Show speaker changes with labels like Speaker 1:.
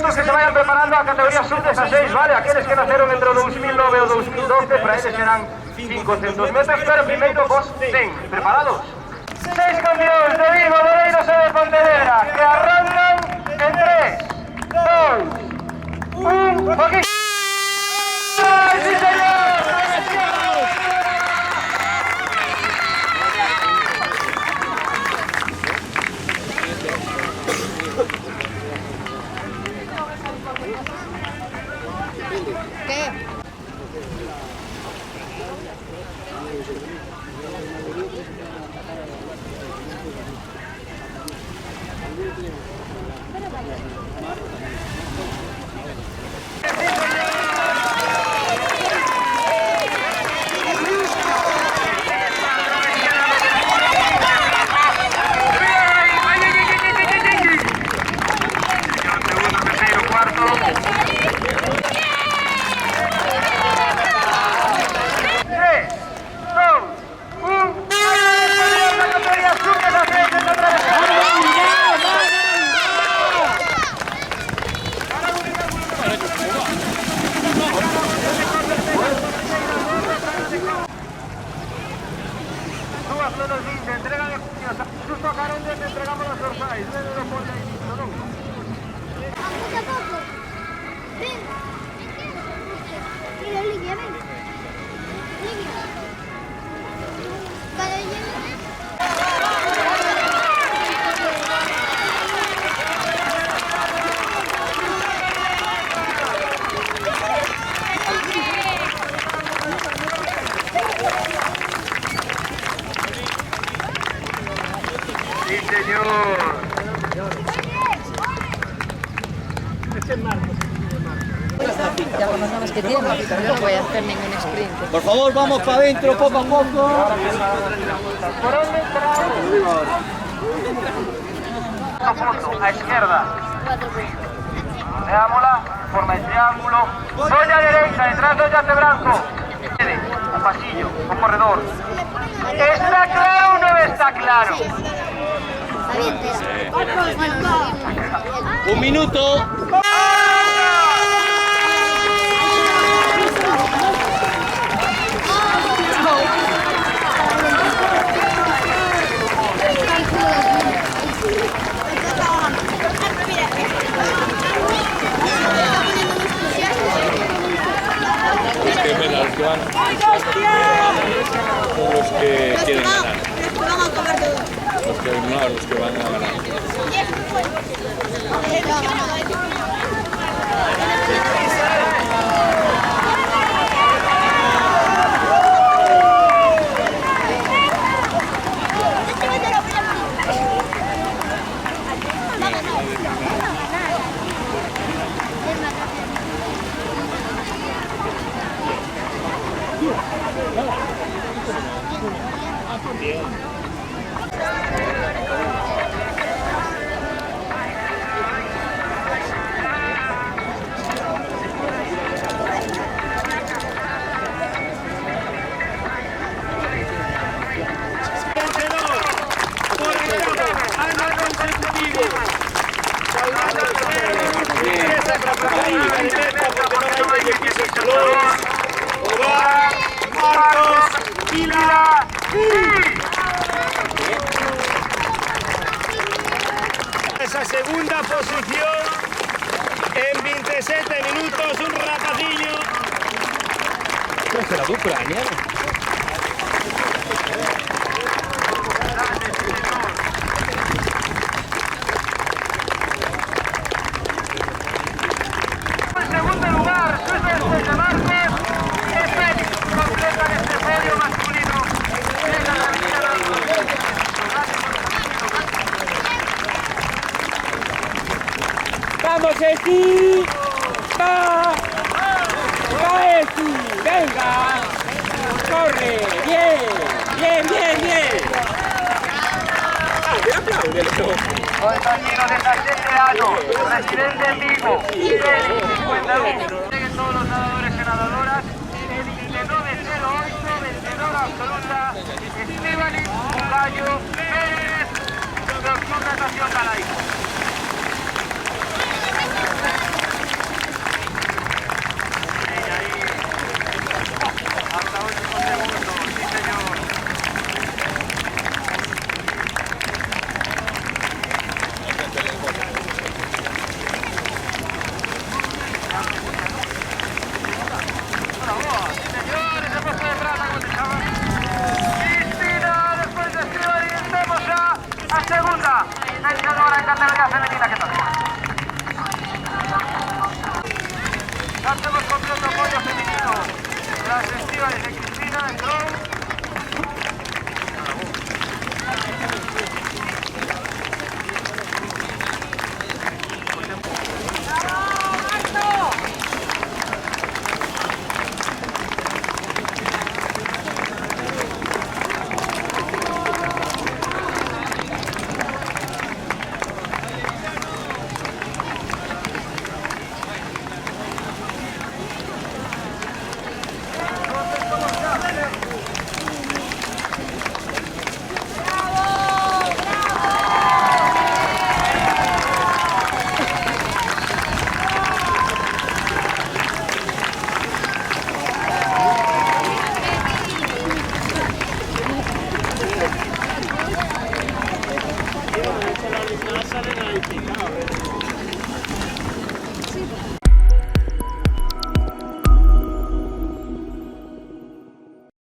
Speaker 1: chicos que se vayan preparando a categoría sub-16, ¿vale? Aquellos que nacieron entre 2009 o 2012, para ellos serán 500 metros, pero primero vos 100. ¿Preparados? 6 campeones de Vigo, Boleiros e de Pontevedra, que arrancan en 3, 2, 1, ¡aquí! ¡Ay, sí, señor!
Speaker 2: ¿Qué?
Speaker 1: Sí, señor.
Speaker 2: Ya conocemos que tiene, pero no voy a hacer ningún sprint.
Speaker 3: Por favor, vamos para adentro, poco a poco.
Speaker 1: ¿Por dónde fondo, a izquierda. Veámosla, forma de triángulo. Doña derecha, detrás doña de branco. Un pasillo, un corredor. ¿Está claro o no está claro?
Speaker 3: Un minuto. Los que van son los que quieren ganar. Los que van a ganar.
Speaker 1: Esa segunda posición en 27 minutos, un rapaciño.
Speaker 3: ¿Qué la dupla, ¿no?
Speaker 1: En segundo lugar, Suiza de Marcos, que Félix completan este podio masculino.
Speaker 4: ¡Vamos, Esti! ¡Va! ¡Va, Esti! ¡Venga! ¡Corre! ¡Bien! ¡Bien, bien, bien!
Speaker 1: Compañero de 17 años, presidente en Vigo, Félix, 51. Lleguen todos los nadadores y nadadoras. El 908, vencedora absoluta, Estíbaliz Bugallo Pérez, Club Natación Galaico. la segunda vencedora en categoría femenina que tal. Hacemos completo apoyo femenino. Las festivales de Cristina, en Drone.
Speaker 4: No salen ahí picados,